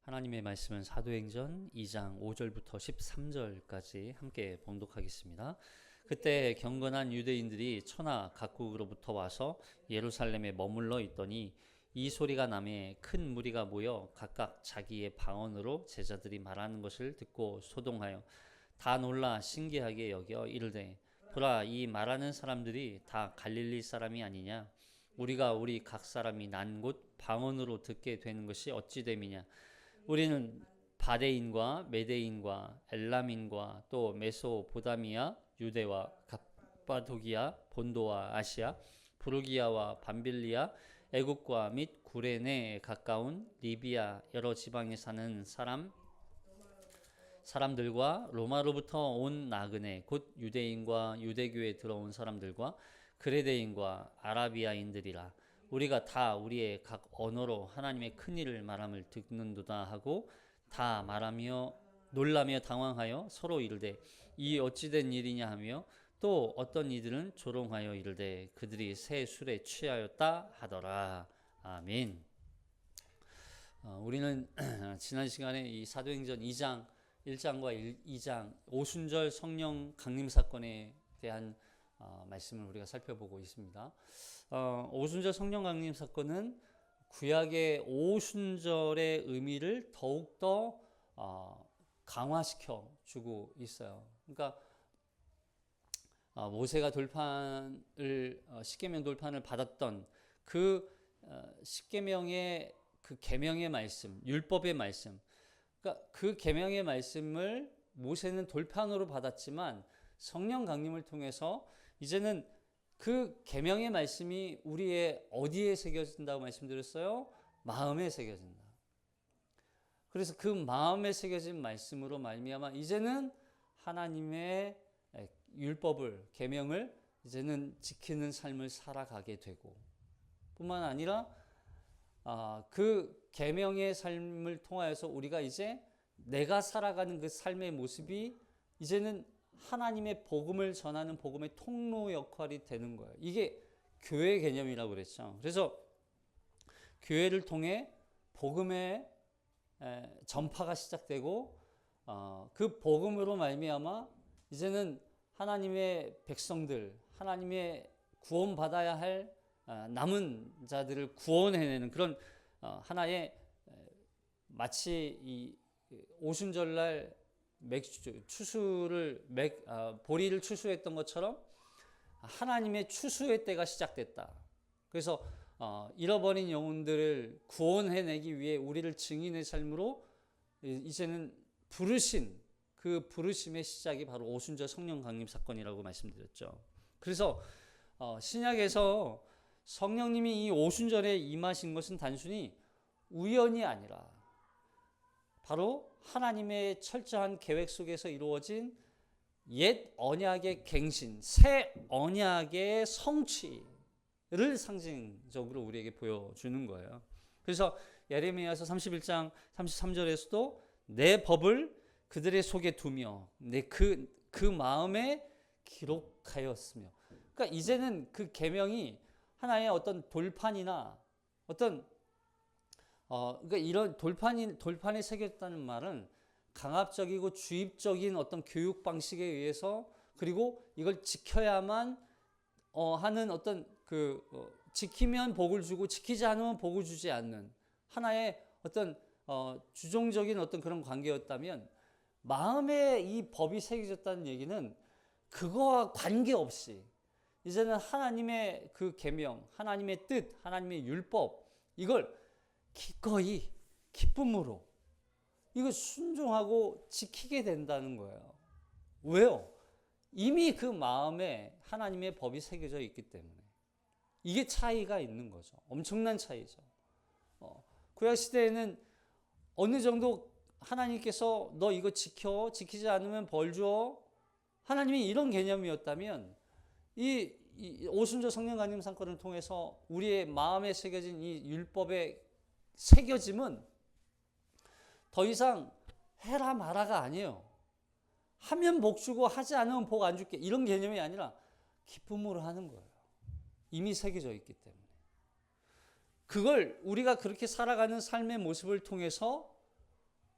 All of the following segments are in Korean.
하나님의 말씀은 사도행전 2장 5절부터 13절까지 함께 봉독하겠습니다. 그때 경건한 유대인들이 천하 각국으로부터 와서 예루살렘에 머물러 있더니 이 소리가 나매 큰 무리가 모여 각각 자기의 방언으로 제자들이 말하는 것을 듣고 소동하여 다 놀라 신기하게 여겨 이르되 보라, 이 말하는 사람들이 다 갈릴리 사람이 아니냐? 우리가 우리 각 사람이 난 곳 방언으로 듣게 되는 것이 어찌 됨이냐? 우리는 바데인과 메데인과 엘람인과 또 메소보다미아, 유대와 갑바도기아, 본도와 아시아, 부르기아와 밤빌리아, 애국과 및 구레네에 가까운 리비아 여러 지방에 사는 사람들과 로마로부터 온 나그네 곧 유대인과 유대교에 들어온 사람들과 그레데인과 아라비아인들이라. 우리가 다 우리의 각 언어로 하나님의 큰 일을 말함을 듣는도다 하고 다 말하며 놀라며 당황하여 서로 이르되 이 어찌된 일이냐 하며 또 어떤 이들은 조롱하여 이르되 그들이 새 술에 취하였다 하더라. 아멘. 우리는 지난 시간에 이 사도행전 2장 1장과 2장 오순절 성령 강림 사건에 대한 말씀을 우리가 살펴보고 있습니다. 오순절 성령 강림 사건은 구약의 오순절의 의미를 더욱더 강화시켜 주고 있어요. 그러니까 모세가 십계명 돌판을 받았던 그 십계명의 그 계명의 말씀, 율법의 말씀, 그러니까 그 계명의 말씀을 모세는 돌판으로 받았지만 성령 강림을 통해서 이제는 그 계명의 말씀이 우리의 어디에 새겨진다고 말씀드렸어요? 마음에 새겨진다. 그래서 그 마음에 새겨진 말씀으로 말미암아 이제는 하나님의 율법을, 계명을 이제는 지키는 삶을 살아가게 되고, 뿐만 아니라 그 계명의 삶을 통하여서 우리가 이제 내가 살아가는 그 삶의 모습이 이제는 하나님의 복음을 전하는 복음의 통로 역할이 되는 거예요. 이게 교회 개념이라고 그랬죠. 그래서 교회를 통해 복음의 전파가 시작되고 그 복음으로 말미암아 이제는 하나님의 백성들, 하나님의 구원받아야 할 남은 자들을 구원해내는 그런 하나의 마치 이 오순절날 보리를 추수했던 것처럼 하나님의 추수의 때가 시작됐다. 그래서 잃어버린 영혼들을 구원해내기 위해 우리를 증인의 삶으로 이제는 부르신 그 부르심의 시작이 바로 오순절 성령 강림 사건이라고 말씀드렸죠. 그래서 신약에서 성령님이 이 오순절에 임하신 것은 단순히 우연이 아니라 바로 하나님의 철저한 계획 속에서 이루어진 옛 언약의 갱신, 새 언약의 성취를 상징적으로 우리에게 보여주는 거예요. 그래서 예레미야서 31장 33절에서도 내 법을 그들의 속에 두며 그 마음에 기록하였으며, 그러니까 이제는 그 계명이 하나의 어떤 돌판이나 어떤 그러니까 이런 돌판에 새겼다는 말은 강압적이고 주입적인 어떤 교육 방식에 의해서, 그리고 이걸 지켜야만 하는 어떤 지키면 복을 주고 지키지 않으면 복을 주지 않는 하나의 어떤 주종적인 어떤 그런 관계였다면, 마음에 이 법이 새겨졌다는 얘기는 그거와 관계없이 이제는 하나님의 그 계명, 하나님의 뜻, 하나님의 율법, 이걸 기꺼이 기쁨으로 이거 순종하고 지키게 된다는 거예요. 왜요? 이미 그 마음에 하나님의 법이 새겨져 있기 때문에. 이게 차이가 있는 거죠. 엄청난 차이죠. 구약 시대에는 어느 정도 하나님께서 너 이거 지키지 않으면 벌 줘, 하나님이 이런 개념이었다면 이 오순절 성령 강림 사건을 통해서 우리의 마음에 새겨진 이 율법의 새겨짐은 더 이상 해라 마라가 아니에요. 하면 복 주고 하지 않으면 복 안 줄게, 이런 개념이 아니라 기쁨으로 하는 거예요. 이미 새겨져 있기 때문에. 그걸 우리가 그렇게 살아가는 삶의 모습을 통해서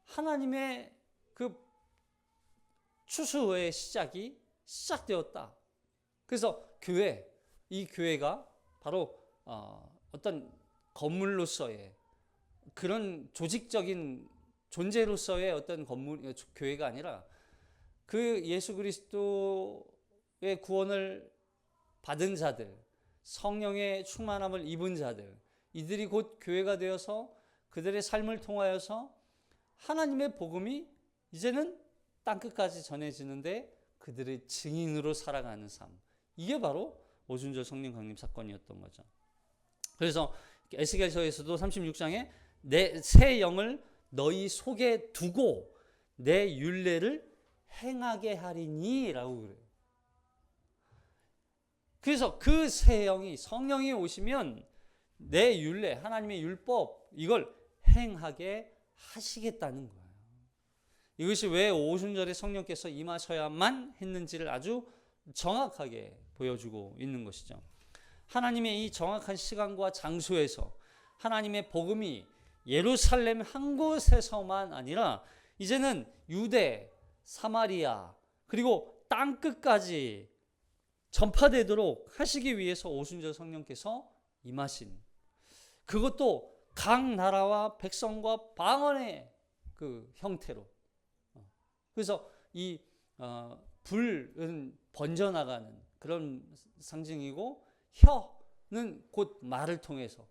하나님의 그 추수의 시작이 시작되었다. 그래서 이 교회가 바로 어떤 건물로서의 그런 조직적인 존재로서의 어떤 교회가 아니라 그 예수 그리스도의 구원을 받은 자들, 성령의 충만함을 입은 자들, 이들이 곧 교회가 되어서 그들의 삶을 통하여서 하나님의 복음이 이제는 땅끝까지 전해지는데 그들의 증인으로 살아가는 삶. 이게 바로 오순절 성령 강림 사건이었던 거죠. 그래서 에스겔서에서도 36장에 내 새 영을 너희 속에 두고 내 율례를 행하게 하리니 라고 그래요. 그래서 그 새 영이, 성령이 오시면 내 율례, 하나님의 율법, 이걸 행하게 하시겠다는 거예요. 이것이 왜 오순절에 성령께서 임하셔야만 했는지를 아주 정확하게 보여주고 있는 것이죠. 하나님의 이 정확한 시간과 장소에서 하나님의 복음이 예루살렘 한 곳에서만 아니라 이제는 유대, 사마리아, 그리고 땅끝까지 전파되도록 하시기 위해서 오순절 성령께서 임하신, 그것도 각 나라와 백성과 방언의 그 형태로. 그래서 이 불은 번져나가는 그런 상징이고, 혀는 곧 말을 통해서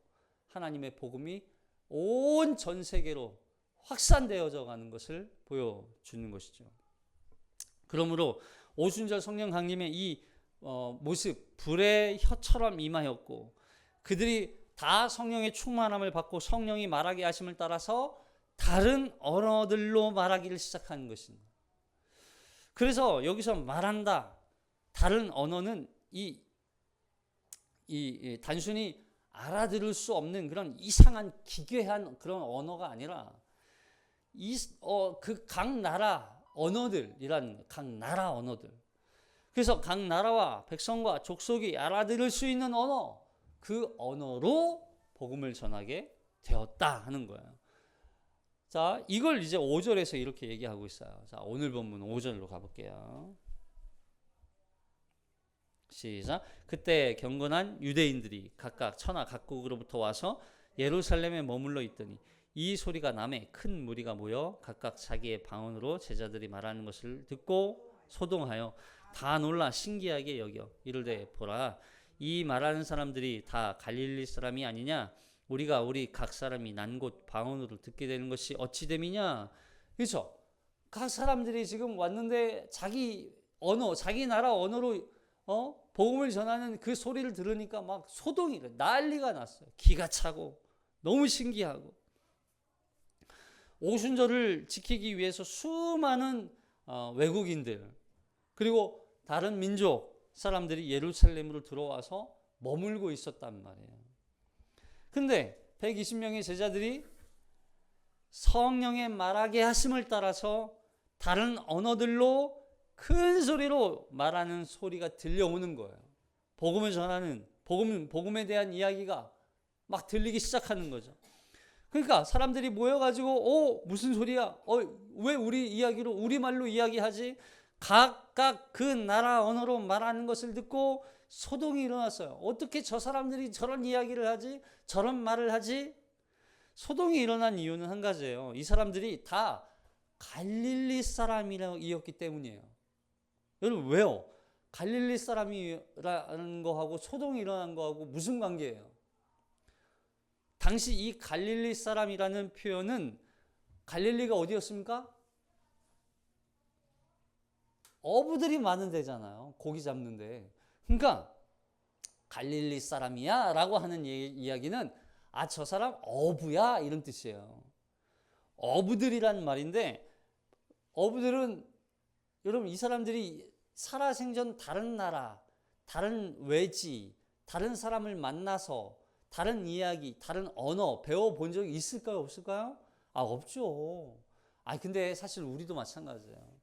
하나님의 복음이 온 전 세계로 확산되어져 가는 것을 보여주는 것이죠. 그러므로 오순절 성령 강림의 이 모습, 불의 혀처럼 임하였고, 그들이 다 성령의 충만함을 받고 성령이 말하게 하심을 따라서 다른 언어들로 말하기를 시작하는 것입니다. 그래서 여기서 말한다, 다른 언어는 이 단순히 알아들을 수 없는 그런 이상한 기괴한 그런 언어가 아니라 그 각 나라 언어들이란 각 나라 언어들. 그래서 각 나라와 백성과 족속이 알아들을 수 있는 언어, 그 언어로 복음을 전하게 되었다 하는 거예요. 자, 이걸 이제 5절에서 이렇게 얘기하고 있어요. 자, 오늘 본문 5절로 가볼게요. 시작. 그때 경건한 유대인들이 각각 천하 각국으로부터 와서 예루살렘에 머물러 있더니 이 소리가 남에 큰 무리가 모여 각각 자기의 방언으로 제자들이 말하는 것을 듣고 소동하여 다 놀라 신기하게 여겨 이르되 보라, 이 말하는 사람들이 다 갈릴리 사람이 아니냐? 우리 각 사람이 난 곳 방언으로 듣게 되는 것이 어찌 됨이냐? 그렇죠? 각 사람들이 지금 왔는데 자기 언어, 자기 나라 언어로 복음을 전하는 그 소리를 들으니까 막 소동이, 난리가 났어요. 기가 차고 너무 신기하고. 오순절을 지키기 위해서 수많은 외국인들, 그리고 다른 민족 사람들이 예루살렘으로 들어와서 머물고 있었단 말이에요. 근데 120명의 제자들이 성령의 말하게 하심을 따라서 다른 언어들로 큰 소리로 말하는 소리가 들려오는 거예요. 복음을 전하는, 복음에 대한 이야기가 막 들리기 시작하는 거죠. 그러니까 사람들이 모여가지고 무슨 소리야? 왜 우리 이야기로, 우리말로 이야기하지? 각각 그 나라 언어로 말하는 것을 듣고 소동이 일어났어요. 어떻게 저 사람들이 저런 이야기를 하지? 저런 말을 하지? 소동이 일어난 이유는 한 가지예요. 이 사람들이 다 갈릴리 사람이었기 때문이에요. 여러분, 왜요? 갈릴리 사람이라는 거하고 소동이 일어난 거하고 무슨 관계예요? 당시 이 갈릴리 사람이라는 표현은, 갈릴리가 어디였습니까? 어부들이 많은 데잖아요. 고기 잡는데. 그러니까 갈릴리 사람이야 라고 하는 이야기는 저 사람 어부야 이런 뜻이에요. 어부들이란 말인데, 어부들은, 여러분, 이 사람들이 살아생전 다른 나라, 다른 외지, 다른 사람을 만나서 다른 이야기, 다른 언어 배워본 적이 있을까요? 없을까요? 없죠. 근데 사실 우리도 마찬가지예요.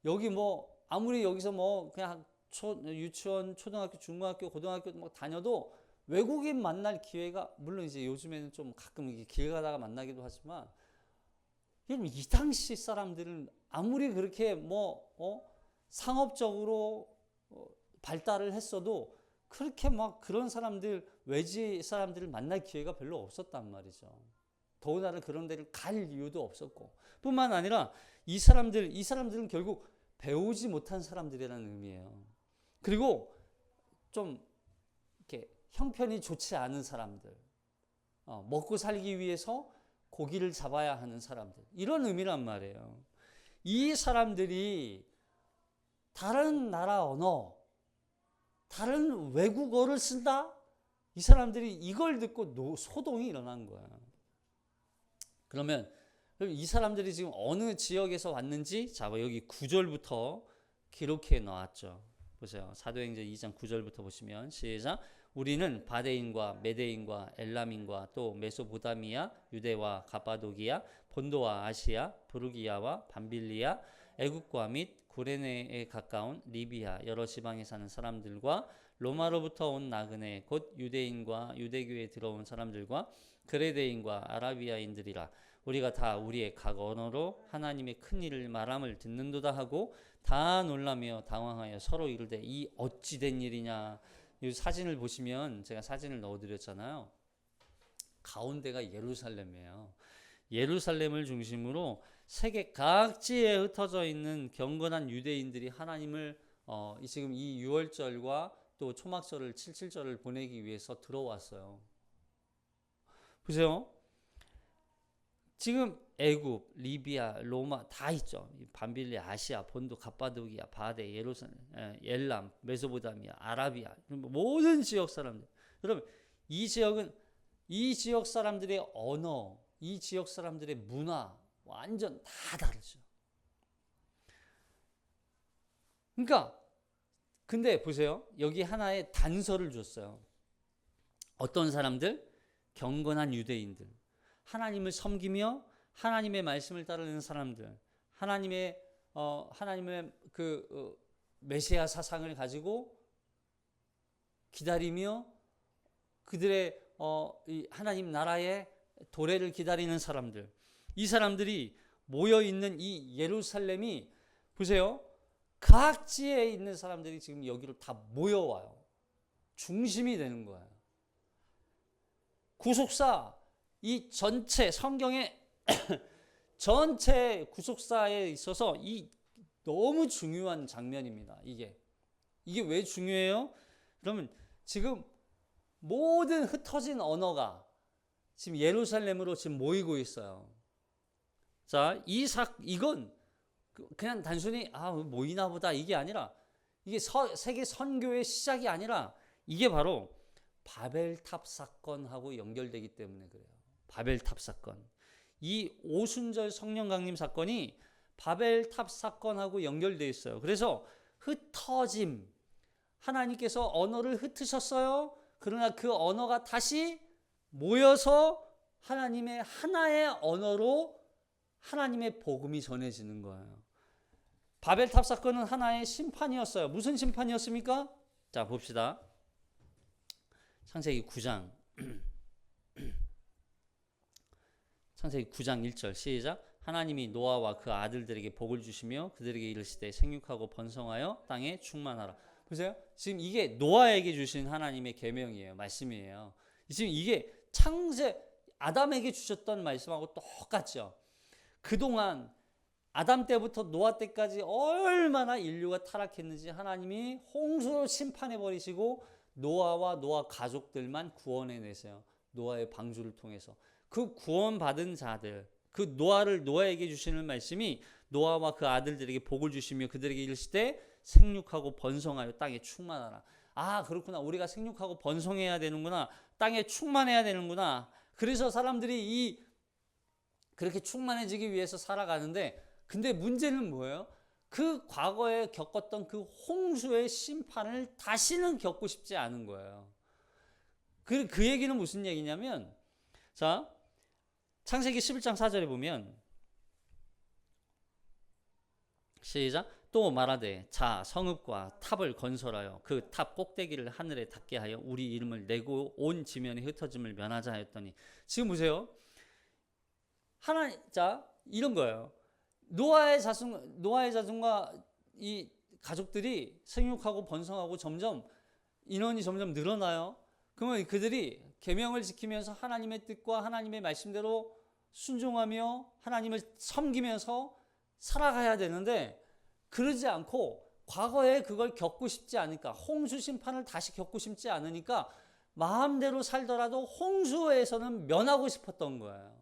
여기 아무리 여기서 그냥 유치원, 초등학교, 중고등학교, 고등학교 다녀도 외국인 만날 기회가, 물론 이제 요즘에는 좀 가끔 길 가다가 만나기도 하지만 이 당시 사람들은 아무리 그렇게 상업적으로 발달을 했어도 그렇게 막 그런 사람들, 외지 사람들을 만날 기회가 별로 없었단 말이죠. 더군다나 그런 데를 갈 이유도 없었고, 뿐만 아니라 이 사람들은 결국 배우지 못한 사람들이라는 의미예요. 그리고 좀 이렇게 형편이 좋지 않은 사람들, 먹고 살기 위해서 고기를 잡아야 하는 사람들, 이런 의미란 말이에요. 이 사람들이 다른 나라 언어, 다른 외국어를 쓴다? 이 사람들이 이걸 듣고 소동이 일어난 거야. 그러면 이 사람들이 지금 어느 지역에서 왔는지, 자, 여기 9절부터 기록해 놨죠. 보세요. 사도행전 2장 9절부터 보시면, 시작. 우리는 바데인과 메데인과 엘람인과 또 메소포타미아, 유대와 가파도기아, 본도와 아시아, 부르기아와 밤빌리아, 애국과 및 구레네에 가까운 리비아 여러 지방에 사는 사람들과 로마로부터 온 나그네 곧 유대인과 유대교에 들어온 사람들과 그레데인과 아라비아인들이라. 우리가 다 우리의 각 언어로 하나님의 큰 일을 말함을 듣는도다 하고 다 놀라며 당황하여 서로 이르되 이 어찌 된 일이냐. 이 사진을 보시면, 제가 사진을 넣어드렸잖아요. 가운데가 예루살렘이에요. 예루살렘을 중심으로 세계 각지에 흩어져 있는 경건한 유대인들이 하나님을 지금 이 유월절과 또 초막절을 77절을 보내기 위해서 들어왔어요. 보세요. 지금 애굽, 리비아, 로마 다 있죠. 밤빌리, 아시아, 본도, 갑바도기아, 바데, 예루살렘, 엘람, 메소포타미아, 아라비아, 모든 지역 사람들. 여러분, 이 지역 사람들의 언어, 이 지역 사람들의 문화 완전 다 다르죠. 그러니까 근데 보세요. 여기 하나의 단서를 줬어요. 어떤 사람들? 경건한 유대인들. 하나님을 섬기며 하나님의 말씀을 따르는 사람들. 하나님의 메시아 사상을 가지고 기다리며 그들의 이 하나님 나라의 도래를 기다리는 사람들. 이 사람들이 모여 있는 이 예루살렘이, 보세요. 각지에 있는 사람들이 지금 여기로 다 모여와요. 중심이 되는 거예요. 구속사, 이 전체 성경의 전체 구속사에 있어서 이 너무 중요한 장면입니다. 이게 왜 중요해요? 그러면 지금 모든 흩어진 언어가 지금 예루살렘으로 지금 모이고 있어요. 자, 이건 그냥 단순히 모이나 보다 이게 아니라, 이게 세계 선교의 시작이 아니라 이게 바로 바벨탑 사건하고 연결되기 때문에 그래요. 바벨탑 사건. 이 오순절 성령 강림 사건이 바벨탑 사건하고 연결되어 있어요. 그래서 흩어짐. 하나님께서 언어를 흩으셨어요. 그러나 그 언어가 다시 모여서 하나님의 하나의 언어로 하나님의 복음이 전해지는 거예요. 바벨탑 사건은 하나의 심판이었어요. 무슨 심판이었습니까? 자, 봅시다. 창세기 9장 창세기 9장 1절 시작. 하나님이 노아와 그 아들들에게 복을 주시며 그들에게 이르시되 생육하고 번성하여 땅에 충만하라. 보세요. 지금 이게 노아에게 주신 하나님의 계명이에요. 말씀이에요. 지금 이게 아담에게 주셨던 말씀하고 똑같죠. 그동안 아담 때부터 노아 때까지 얼마나 인류가 타락했는지 하나님이 홍수로 심판해 버리시고 노아와 노아 가족들만 구원해 내세요. 노아의 방주를 통해서. 그 구원받은 자들, 그 노아에게 주시는 말씀이 노아와 그 아들들에게 복을 주시며 그들에게 이르시되 생육하고 번성하여 땅에 충만하라. 그렇구나. 우리가 생육하고 번성해야 되는구나. 땅에 충만해야 되는구나. 그래서 사람들이 그렇게 충만해지기 위해서 살아가는데, 근데 문제는 뭐예요? 그 과거에 겪었던 그 홍수의 심판을 다시는 겪고 싶지 않은 거예요. 그 얘기는 무슨 얘기냐면, 자, 창세기 11장 4절에 보면 시작. 또 말하되 자 성읍과 탑을 건설하여 그 탑 꼭대기를 하늘에 닿게 하여 우리 이름을 내고 온 지면에 흩어짐을 면하자 하였더니, 지금 보세요. 이런 거예요. 노아의 자손과 이 가족들이 생육하고 번성하고 점점 인원이 점점 늘어나요. 그러면 그들이 계명을 지키면서 하나님의 뜻과 하나님의 말씀대로 순종하며 하나님을 섬기면서 살아가야 되는데, 그러지 않고 과거에 그걸 겪고 싶지 않으니까, 홍수 심판을 다시 겪고 싶지 않으니까 마음대로 살더라도 홍수에서는 면하고 싶었던 거예요.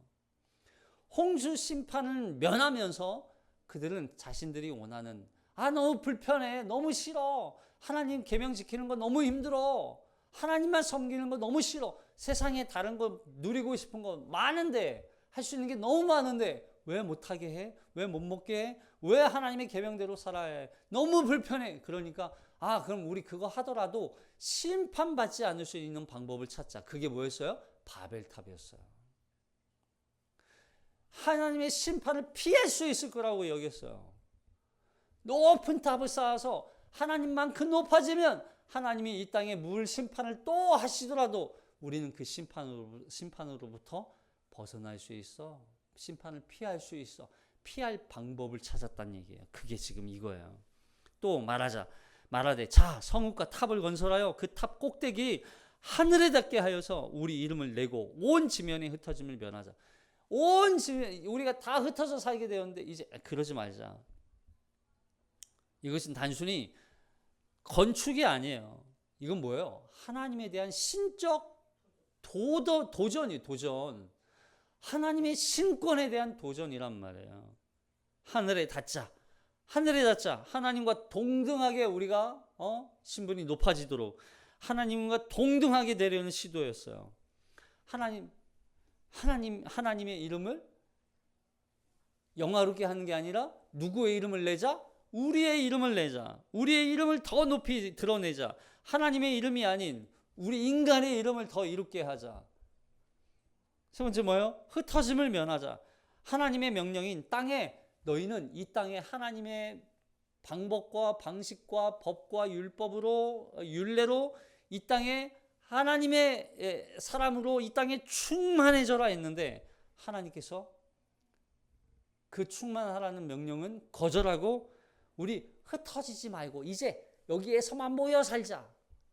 홍수 심판을 면하면서 그들은 자신들이 원하는, 너무 불편해, 너무 싫어, 하나님 계명 지키는 거 너무 힘들어, 하나님만 섬기는 거 너무 싫어, 세상에 다른 거 누리고 싶은 거 많은데, 할 수 있는 게 너무 많은데 왜 못하게 해? 왜 못 먹게 해? 왜 하나님의 계명대로 살아야 해? 너무 불편해. 그러니까 그럼 우리 그거 하더라도 심판받지 않을 수 있는 방법을 찾자. 그게 뭐였어요? 바벨탑이었어요. 하나님의 심판을 피할 수 있을 거라고 여겼어요. 높은 탑을 쌓아서 하나님만큼 높아지면 하나님이 이 땅에 물 심판을 또 하시더라도 우리는 그 심판으로부터 벗어날 수 있어. 심판을 피할 수 있어. 피할 방법을 찾았다는 얘기예요. 그게 지금 이거예요. 또 말하되 자, 성읍과 탑을 건설하여 그 탑 꼭대기 하늘에 닿게 하여서 우리 이름을 내고 온 지면에 흩어짐을 면하자. 온 지면, 우리가 다 흩어져 살게 되었는데 이제 그러지 말자. 이것은 단순히 건축이 아니에요. 이건 뭐예요? 하나님에 대한 신적 도전이에요. 도전. 하나님의 신권에 대한 도전이란 말이에요. 하늘에 닿자. 하나님과 동등하게 우리가 신분이 높아지도록 하나님과 동등하게 되려는 시도였어요. 하나님의 이름을 영화롭게 하는 게 아니라 누구의 이름을 내자? 우리의 이름을 내자. 우리의 이름을 더 높이 드러내자. 하나님의 이름이 아닌 우리 인간의 이름을 더 이롭게 하자. 세 번째 뭐예요? 흩어짐을 면하자. 하나님의 명령인 땅에, 너희는 이 땅에 하나님의 방법과 방식과 법과 율례로 이 땅에 하나님의 사람으로 이 땅에 충만해져라 했는데, 하나님께서 그 충만하라는 명령은 거절하고 우리 흩어지지 말고 이제 여기에서만 모여 살자.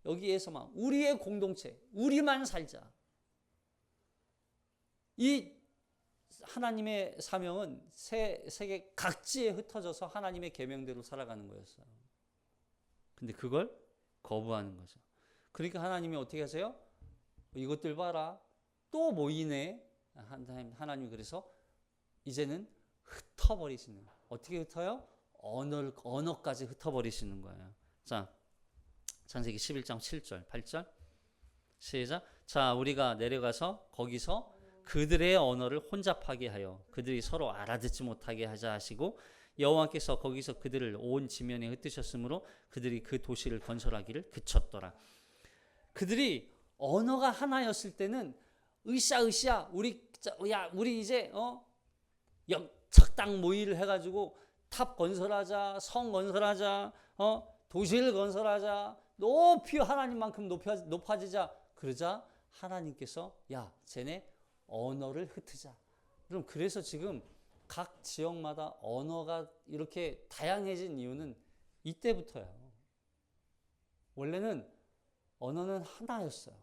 여기에서만 우리의 공동체, 우리만 살자. 이 하나님의 사명은 세계 각지에 흩어져서 하나님의 계명대로 살아가는 거였어요. 근데 그걸 거부하는 거죠. 그러니까 하나님이 어떻게 하세요? 이것들 봐라. 또 모이네. 하나님이 그래서 이제는 흩어버리시는 거예요. 어떻게 흩어요? 언어까지 흩어버리시는 거예요. 자, 창세기 11장 7절, 8절. 시작. 자, 우리가 내려가서 거기서 그들의 언어를 혼잡하게 하여 그들이 서로 알아듣지 못하게 하자 하시고, 여호와께서 거기서 그들을 온 지면에 흩으셨으므로 그들이 그 도시를 건설하기를 그쳤더라. 그들이 언어가 하나였을 때는 으쌰으쌰 우리 이제 적당 모의를 해가지고 탑 건설하자, 성 건설하자, 도시를 건설하자, 높이 하나님만큼 높아지자. 그러자 하나님께서 쟤네 언어를 흩으자. 그럼 그래서 지금 각 지역마다 언어가 이렇게 다양해진 이유는 이때부터예요. 원래는 언어는 하나였어요.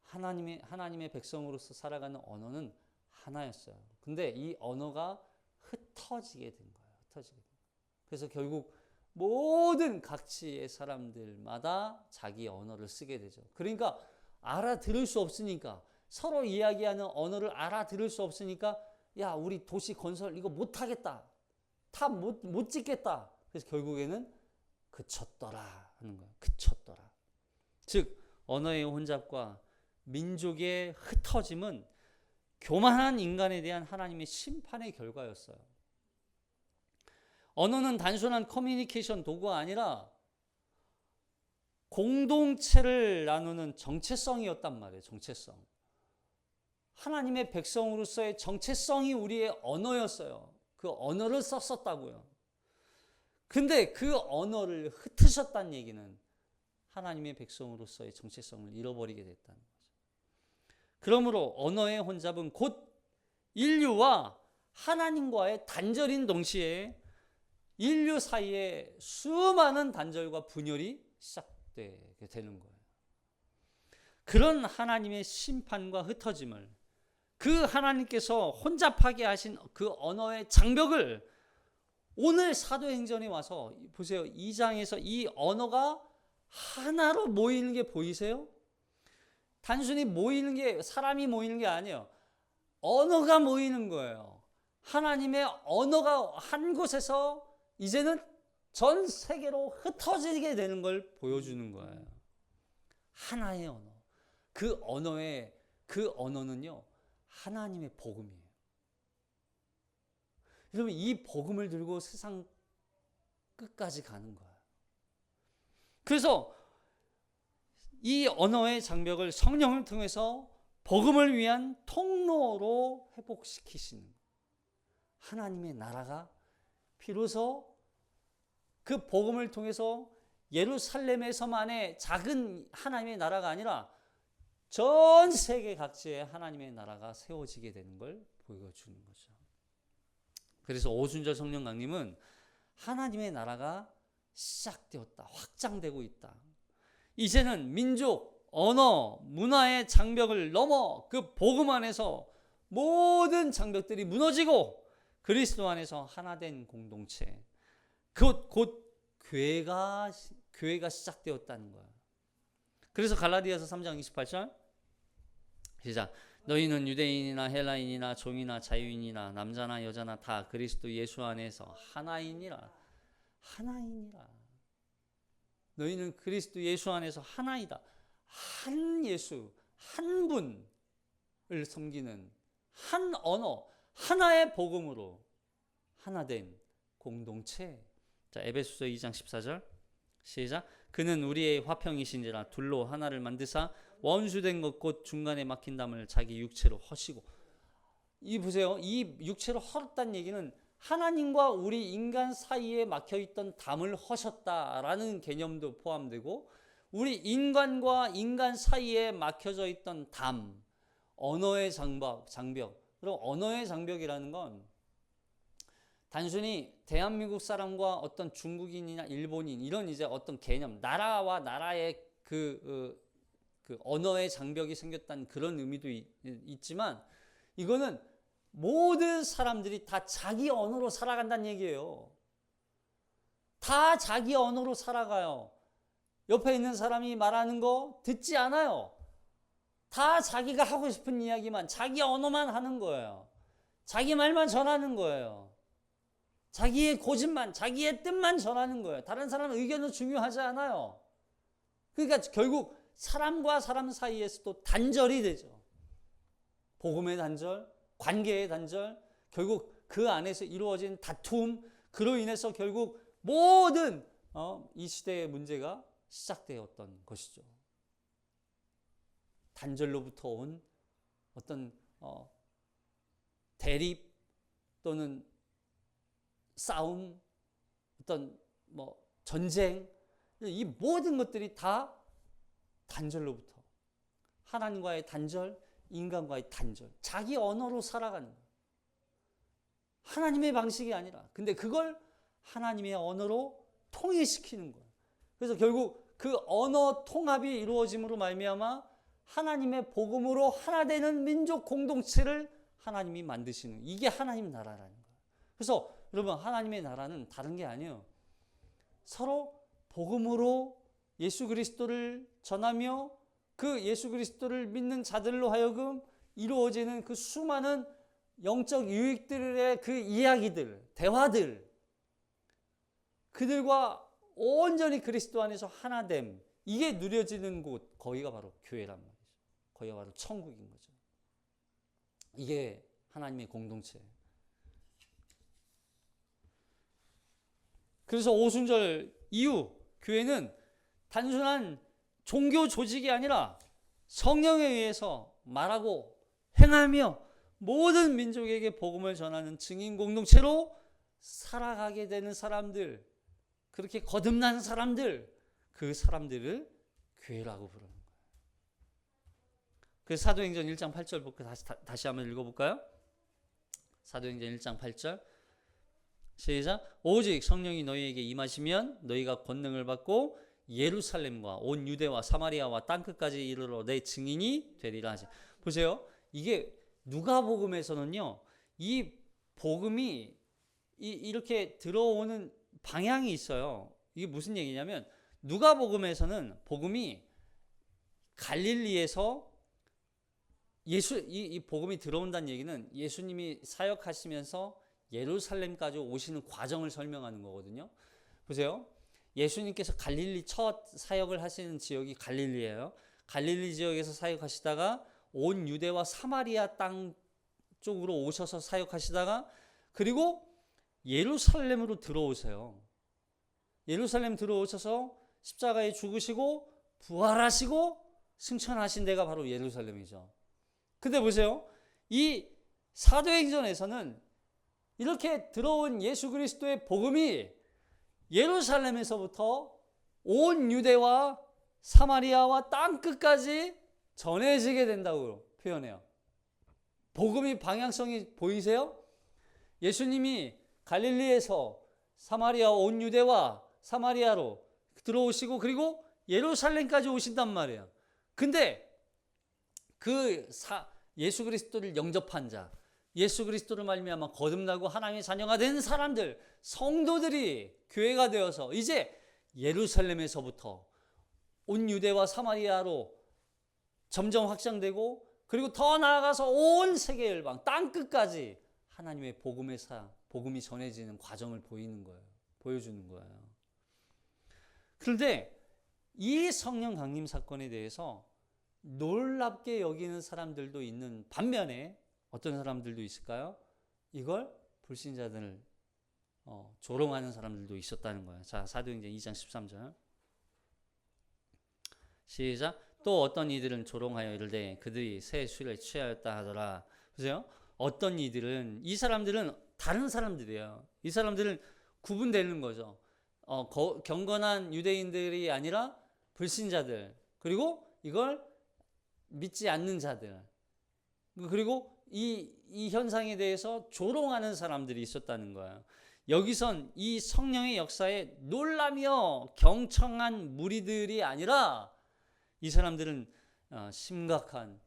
하나님의 백성으로서 살아가는 언어는 하나였어요. 근데 이 언어가 흩어지게 된 거예요. 그래서 결국 모든 각지의 사람들마다 자기 언어를 쓰게 되죠. 그러니까 알아들을 수 없으니까, 서로 이야기하는 언어를 알아들을 수 없으니까 우리 도시 건설 이거 못하겠다. 탑 못 짓겠다. 그래서 결국에는 그쳤더라 하는 거예요. 그쳤더라. 즉 언어의 혼잡과 민족의 흩어짐은 교만한 인간에 대한 하나님의 심판의 결과였어요. 언어는 단순한 커뮤니케이션 도구가 아니라 공동체를 나누는 정체성이었단 말이에요. 정체성. 하나님의 백성으로서의 정체성이 우리의 언어였어요. 그 언어를 썼었다고요. 근데 그 언어를 흩으셨다는 얘기는 하나님의 백성으로서의 정체성을 잃어버리게 됐다는 거죠. 그러므로 언어의 혼잡은 곧 인류와 하나님과의 단절인 동시에 인류 사이에 수많은 단절과 분열이 시작되게 되는 거예요. 그런 하나님의 심판과 흩어짐을, 그 하나님께서 혼잡하게 하신 그 언어의 장벽을 오늘 사도행전에 와서 보세요. 2장에서 이 언어가 하나로 모이는 게 보이세요? 단순히 모이는 게, 사람이 모이는 게 아니에요. 언어가 모이는 거예요. 하나님의 언어가 한 곳에서 이제는 전 세계로 흩어지게 되는 걸 보여주는 거예요. 하나의 언어. 그 언어는요, 하나님의 복음이에요. 여러분, 이 복음을 들고 세상 끝까지 가는 거예요. 그래서 이 언어의 장벽을 성령을 통해서 복음을 위한 통로로 회복시키시는 하나님의 나라가 비로소 그 복음을 통해서 예루살렘에서만의 작은 하나님의 나라가 아니라 전 세계 각지에 하나님의 나라가 세워지게 되는 걸 보여주는 거죠. 그래서 오순절 성령 강림은 하나님의 나라가 시작되었다, 확장되고 있다. 이제는 민족, 언어, 문화의 장벽을 넘어 그 복음 안에서 모든 장벽들이 무너지고 그리스도 안에서 하나된 공동체, 곧 교회가 시작되었다는 거예요. 그래서 갈라디아서 3장 28절 시작. 너희는 유대인이나 헬라인이나 종이나 자유인이나 남자나 여자나 다 그리스도 예수 안에서 하나이니라. 하나이니라. 너희는 그리스도 예수 안에서 하나이다. 한 예수, 한 분을 섬기는 한 언어, 하나의 복음으로 하나된 공동체. 자, 에베소서 2장 14절 시작. 그는 우리의 화평이신지라 둘로 하나를 만드사 원수된 것 곧 중간에 막힌 담을 자기 육체로 허시고. 이 보세요. 이 육체로 헐었다는 얘기는 하나님과 우리 인간 사이에 막혀있던 담을 허셨다라는 개념도 포함되고, 우리 인간과 인간 사이에 막혀져 있던 담, 언어의 장벽. 그럼 언어의 장벽이라는 건 단순히 대한민국 사람과 어떤 중국인이나 일본인 이런 이제 어떤 개념, 나라와 나라의 그 언어의 장벽이 생겼다는 그런 의미도 있지만, 이거는 모든 사람들이 다 자기 언어로 살아간다는 얘기예요. 다 자기 언어로 살아가요. 옆에 있는 사람이 말하는 거 듣지 않아요. 다 자기가 하고 싶은 이야기만, 자기 언어만 하는 거예요. 자기 말만 전하는 거예요. 자기의 고집만, 자기의 뜻만 전하는 거예요. 다른 사람 의견은 중요하지 않아요. 그러니까 결국 사람과 사람 사이에서도 단절이 되죠. 복음의 단절, 관계의 단절, 결국 그 안에서 이루어진 다툼, 그로 인해서 결국 모든 이 시대의 문제가 시작되었던 것이죠. 단절로부터 온 어떤 대립 또는 싸움, 어떤 전쟁, 이 모든 것들이 다 단절로부터, 하나님과의 단절, 인간과의 단절, 자기 언어로 살아가는 거예요. 하나님의 방식이 아니라, 근데 그걸 하나님의 언어로 통일시키는 거예요. 그래서 결국 그 언어 통합이 이루어짐으로 말미암아 하나님의 복음으로 하나 되는 민족 공동체를 하나님이 만드시는, 이게 하나님 나라라는 거예요. 그래서 여러분, 하나님의 나라는 다른 게 아니에요. 서로 복음으로 예수 그리스도를 전하며 그 예수 그리스도를 믿는 자들로 하여금 이루어지는 그 수많은 영적 유익들의 그 이야기들, 대화들, 그들과 온전히 그리스도 안에서 하나됨, 이게 누려지는 곳, 거기가 바로 교회란 말이죠. 거기가 바로 천국인 거죠. 이게 하나님의 공동체예요. 그래서 오순절 이후 교회는 단순한 종교 조직이 아니라 성령에 의해서 말하고 행하며 모든 민족에게 복음을 전하는 증인 공동체로 살아가게 되는 사람들, 그렇게 거듭난 사람들, 그 사람들을 교회라고 부르는 거예요. 그래서 사도행전 1장 8절 다시 한번 읽어볼까요? 사도행전 1장 8절. 시작. 오직 성령이 너희에게 임하시면 너희가 권능을 받고 예루살렘과 온 유대와 사마리아와 땅끝까지 이르러 내 증인이 되리라 하시. 보세요. 이게 누가복음에서는요. 이 복음이 이렇게 들어오는 방향이 있어요. 이게 무슨 얘기냐면 누가복음에서는 복음이 갈릴리에서 이 복음이 들어온다는 얘기는 예수님이 사역하시면서 예루살렘까지 오시는 과정을 설명하는 거거든요. 보세요. 예수님께서 갈릴리 첫 사역을 하시는 지역이 갈릴리예요. 갈릴리 지역에서 사역하시다가 온 유대와 사마리아 땅 쪽으로 오셔서 사역하시다가 그리고 예루살렘으로 들어오세요. 예루살렘 들어오셔서 십자가에 죽으시고 부활하시고 승천하신 데가 바로 예루살렘이죠. 근데 보세요. 이 사도행전에서는 이렇게 들어온 예수 그리스도의 복음이 예루살렘에서부터 온 유대와 사마리아와 땅끝까지 전해지게 된다고 표현해요. 복음이 방향성이 보이세요? 예수님이 갈릴리에서 사마리아 온 유대와 사마리아로 들어오시고 그리고 예루살렘까지 오신단 말이에요. 근데 예수 그리스도를 영접한 자, 예수 그리스도를 말미암아 거듭나고 하나님의 자녀가 된 사람들, 성도들이 교회가 되어서 이제 예루살렘에서부터 온 유대와 사마리아로 점점 확장되고 그리고 더 나아가서 온 세계 열방 땅끝까지 하나님의 복음이 전해지는 과정을 보여주는 거예요. 그런데 이 성령 강림 사건에 대해서 놀랍게 여기는 사람들도 있는 반면에 어떤 사람들도 있을까요? 이걸 불신자들을 조롱하는 사람들도 있었다는 거예요. 자, 사도행전 2장 13절. 시작. 또 어떤 이들은 조롱하여 이르되 그들이 새 술에 취하였다 하더라. 보세요. 어떤 이들은, 이 사람들은 다른 사람들이에요. 이 사람들은 구분되는 거죠. 경건한 유대인들이 아니라 불신자들, 그리고 이걸 믿지 않는 자들, 그리고 이 현상에 대해서 조롱하는 사람들이 있었다는 거예요. 여기선 이 성령의 역사에 놀라며 경청한 무리들이 아니라 이 사람들은 심각한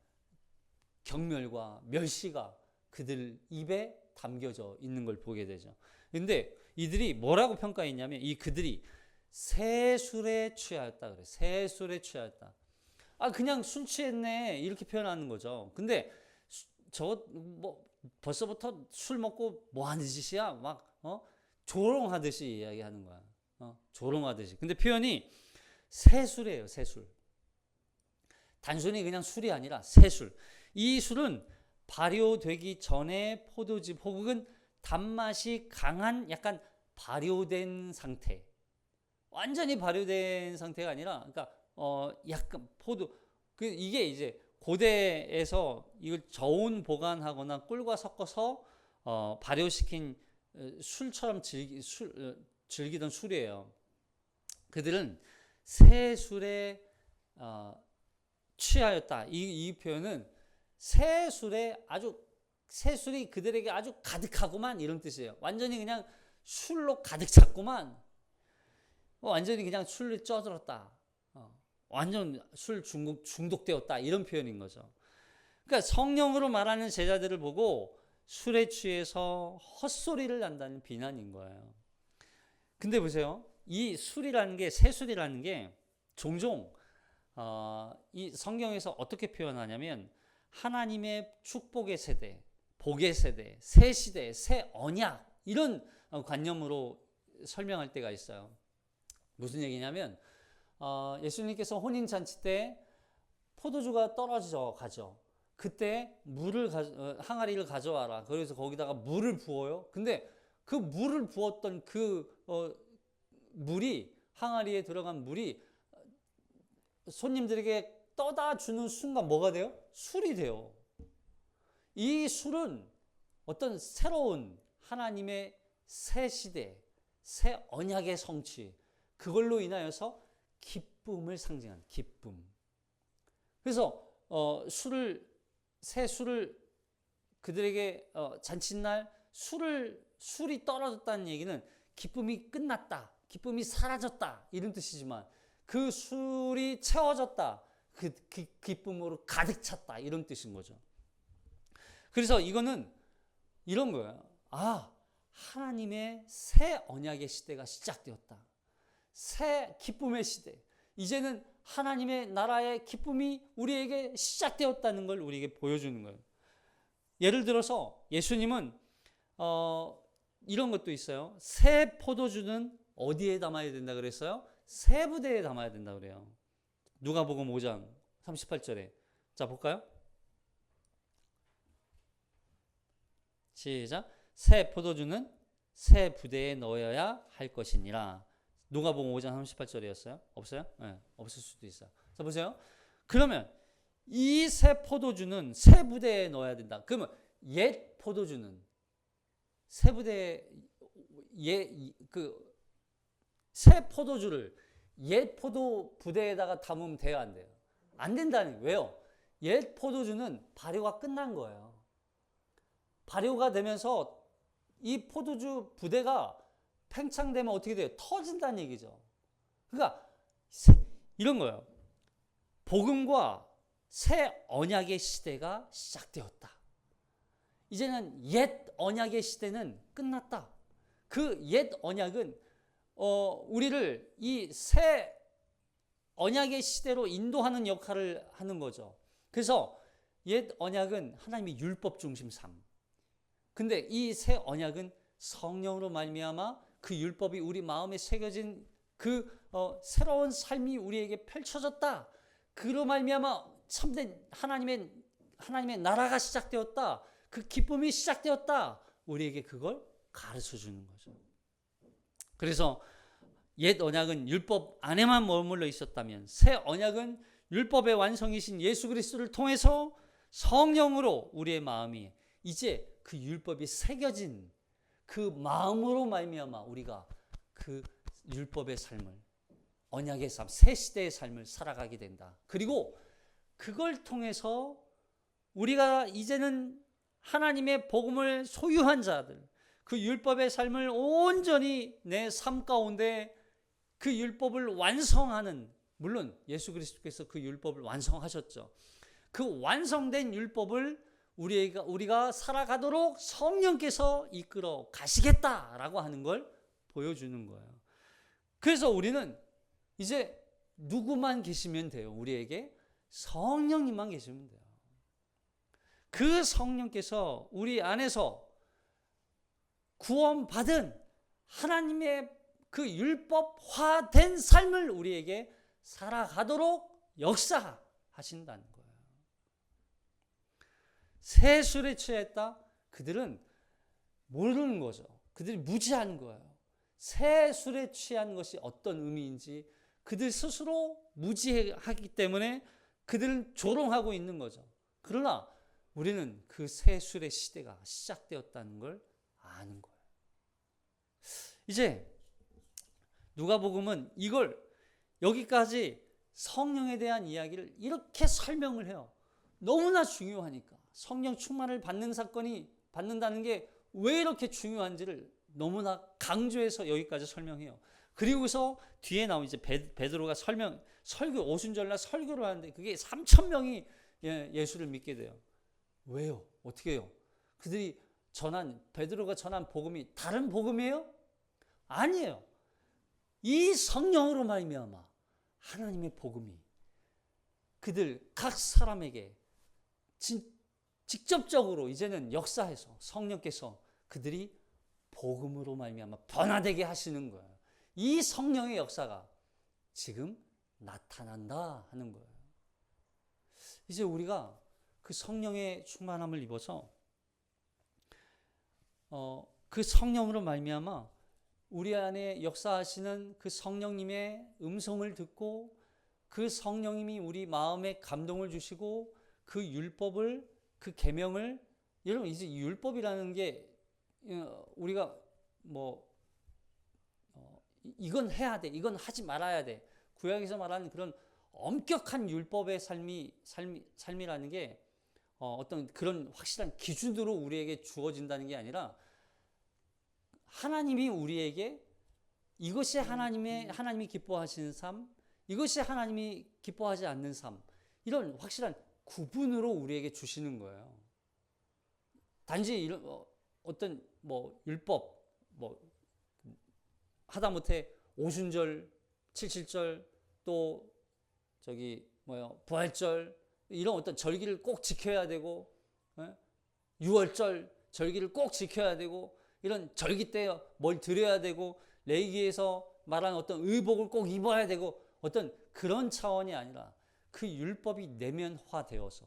경멸과 멸시가 그들 입에 담겨져 있는 걸 보게 되죠. 근데 이들이 뭐라고 평가했냐면 그들이 새술에 취하였다 그래. 새술에 취하였다. 그냥 술 취했네 이렇게 표현하는 거죠. 근데 벌써부터 술 먹고 뭐 하는 짓이야? 조롱하듯이 이야기하는 거야. 조롱하듯이. 근데 표현이 새술이에요. 새술. 단순히 그냥 술이 아니라 새술. 이 술은 발효되기 전에 포도즙 혹은 단맛이 강한 약간 발효된 상태. 완전히 발효된 상태가 아니라, 그러니까 약간 이게 이제 고대에서 이걸 저온 보관하거나 꿀과 섞어서 발효시킨 술처럼 즐기던 술이에요. 그들은 새 술에 취하였다. 이 표현은 새 술이 그들에게 아주 가득하구만 이런 뜻이에요. 완전히 그냥 술로 가득 찼구만. 완전히 그냥 술에 쪄들었다. 완전 술 중독되었다 이런 표현인 거죠. 그러니까 성령으로 말하는 제자들을 보고 술에 취해서 헛소리를 한다는 비난인 거예요. 근데 보세요. 이 술이라는 게, 새술이라는 게 종종 이 성경에서 어떻게 표현하냐면 하나님의 축복의 세대, 복의 세대, 새 시대, 새 언약 이런 관념으로 설명할 때가 있어요. 무슨 얘기냐면 예수님께서 혼인잔치 때 포도주가 떨어져 가죠. 그때 항아리를 가져와라. 그래서 거기다가 물을 부어요. 근데 그 물을 부었던 항아리에 들어간 물이 손님들에게 떠다 주는 순간 뭐가 돼요? 술이 돼요. 이 술은 어떤 새로운 하나님의 새 시대, 새 언약의 성취, 그걸로 인하여서 기쁨을 상징하는 그래서 새 술을 그들에게 잔칫날 술이 떨어졌다는 얘기는 기쁨이 끝났다, 기쁨이 사라졌다 이런 뜻이지만 그 술이 채워졌다, 그 기쁨으로 가득 찼다 이런 뜻인 거죠. 그래서 이거는 이런 거예요. 하나님의 새 언약의 시대가 시작되었다. 새 기쁨의 시대. 이제는 하나님의 나라의 기쁨이 우리에게 시작되었다는 걸 우리에게 보여주는 거예요. 예를 들어서 예수님은 이런 것도 있어요. 새 포도주는 어디에 담아야 된다 그랬어요? 새 부대에 담아야 된다 그래요. 누가복음 5장 38절에. 자, 볼까요? 시작. 새 포도주는 새 부대에 넣어야 할 것이니라. 누가복음 5장 38절이었어요? 없어요? 네, 없을 수도 있어요. 자, 보세요. 그러면 이 새 포도주는 새 부대에 넣어야 된다. 그러면 옛 포도주는 새 부대에 새 포도주를 옛 포도 부대에다가 담으면 돼요, 안 돼요? 안 된다는. 왜요? 옛 포도주는 발효가 끝난 거예요. 발효가 되면서 이 포도주 부대가 팽창되면 어떻게 돼요? 터진다는 얘기죠. 그러니까 이런 거예요. 복음과 새 언약의 시대가 시작되었다. 이제는 옛 언약의 시대는 끝났다. 그 옛 언약은 우리를 이 새 언약의 시대로 인도하는 역할을 하는 거죠. 그래서 옛 언약은 하나님의 율법 중심 삶. 근데 이 새 언약은 성령으로 말미암아 그 율법이 우리 마음에 새겨진 그 새로운 삶이 우리에게 펼쳐졌다. 그로 말미암아 참된 하나님의 나라가 시작되었다. 그 기쁨이 시작되었다. 우리에게 그걸 가르쳐 주는 거죠. 그래서 옛 언약은 율법 안에만 머물러 있었다면 새 언약은 율법의 완성이신 예수 그리스도를 통해서 성령으로 우리의 마음이 이제 그 율법이 새겨진 그 마음으로 말미암아 우리가 그 율법의 삶을, 언약의 삶, 새 시대의 삶을 살아가게 된다. 그리고 그걸 통해서 우리가 이제는 하나님의 복음을 소유한 자들, 그 율법의 삶을 온전히 내 삶 가운데 그 율법을 완성하는, 물론 예수 그리스도께서 그 율법을 완성하셨죠. 그 완성된 율법을 우리가 살아가도록 성령께서 이끌어 가시겠다라고 하는 걸 보여주는 거예요. 그래서 우리는 이제 누구만 계시면 돼요? 우리에게 성령님만 계시면 돼요. 그 성령께서 우리 안에서 구원받은 하나님의 그 율법화된 삶을 우리에게 살아가도록 역사하신다는 거예요. 새 술에 취했다? 그들은 모르는 거죠. 그들이 무지한 거예요. 새 술에 취한 것이 어떤 의미인지 그들 스스로 무지하기 때문에 그들은 조롱하고 있는 거죠. 그러나 우리는 그 새 술의 시대가 시작되었다는 걸 아는 거예요. 이제 누가복음은 이걸 여기까지 성령에 대한 이야기를 이렇게 설명을 해요. 너무나 중요하니까. 성령 충만을 받는 사건이 받는다는 게 왜 이렇게 중요한지를 너무나 강조해서 여기까지 설명해요. 그리고서 뒤에 나온 이제 베드로가 설교 오순절날 설교를 하는데 그게 3,000명이 예수를 믿게 돼요. 왜요? 어떻게 해요? 그들이 베드로가 전한 복음이 다른 복음이에요? 아니에요. 이 성령으로 말미암아 하나님의 복음이 그들 각 사람에게 직접적으로 이제는 역사해서 성령께서 그들이 복음으로 말미암아 변화되게 하시는 거예요. 이 성령의 역사가 지금 나타난다 하는 거예요. 이제 우리가 그 성령의 충만함을 입어서 그 성령으로 말미암아 우리 안에 역사하시는 그 성령님의 음성을 듣고 그 성령님이 우리 마음에 감동을 주시고 그 율법을, 그 계명을, 여러분 이제 율법이라는 게 우리가 이건 해야 돼, 이건 하지 말아야 돼. 구약에서 말하는 그런 엄격한 율법의 삶이라는 게 어떤 그런 확실한 기준으로 우리에게 주어진다는 게 아니라 하나님이 우리에게 이것이 하나님이 기뻐하시는 삶, 이것이 하나님이 기뻐하지 않는 삶, 이런 확실한 구분으로 우리에게 주시는 거예요. 단지 이런 어떤 뭐 율법 뭐 하다못해 오순절, 칠칠절 또 저기 부활절 이런 어떤 절기를 꼭 지켜야 되고, 유월절 절기를 꼭 지켜야 되고, 이런 절기 때 뭘 드려야 되고, 레위기에서 말한 어떤 의복을 꼭 입어야 되고, 어떤 그런 차원이 아니라 그 율법이 내면화되어서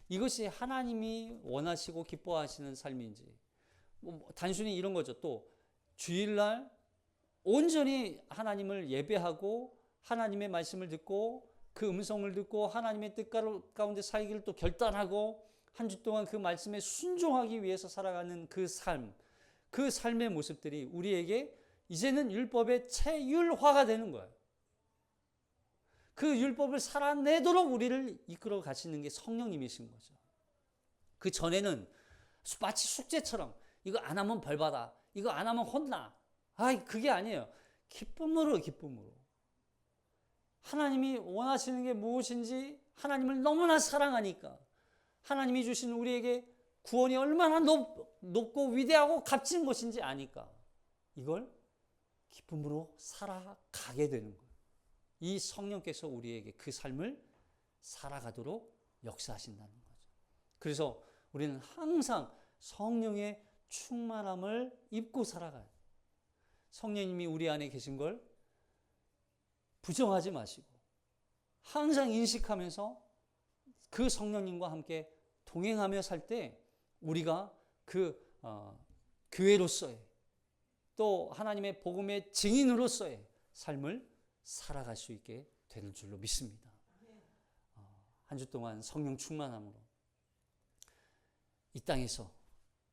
이것이 하나님이 원하시고 기뻐하시는 삶인지, 단순히 이런 거죠. 또 주일날 온전히 하나님을 예배하고 하나님의 말씀을 듣고 그 음성을 듣고 하나님의 뜻 가운데 살기를 또 결단하고 한 주 동안 그 말씀에 순종하기 위해서 살아가는 그 삶, 그 삶의 모습들이 우리에게 이제는 율법의 체율화가 되는 거예요. 그 율법을 살아내도록 우리를 이끌어 가시는 게 성령님이신 거죠. 그 전에는 마치 숙제처럼 이거 안 하면 벌 받아, 이거 안 하면 혼나. 그게 아니에요. 기쁨으로. 하나님이 원하시는 게 무엇인지 하나님을 너무나 사랑하니까, 하나님이 주신 우리에게 구원이 얼마나 높고 위대하고 값진 것인지 아니까 이걸 기쁨으로 살아가게 되는 거예요. 이 성령께서 우리에게 그 삶을 살아가도록 역사하신다는 거죠. 그래서 우리는 항상 성령의 충만함을 입고 살아가요. 성령님이 우리 안에 계신 걸 부정하지 마시고 항상 인식하면서 그 성령님과 함께 동행하며 살 때 우리가 그 교회로서의 또 하나님의 복음의 증인으로서의 삶을 살아갈 수 있게 되는 줄로 믿습니다. 한 주 동안 성령 충만함으로 이 땅에서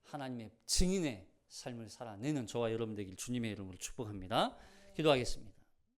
하나님의 증인의 삶을 살아내는 저와 여러분 되길 주님의 이름으로 축복합니다. 기도하겠습니다.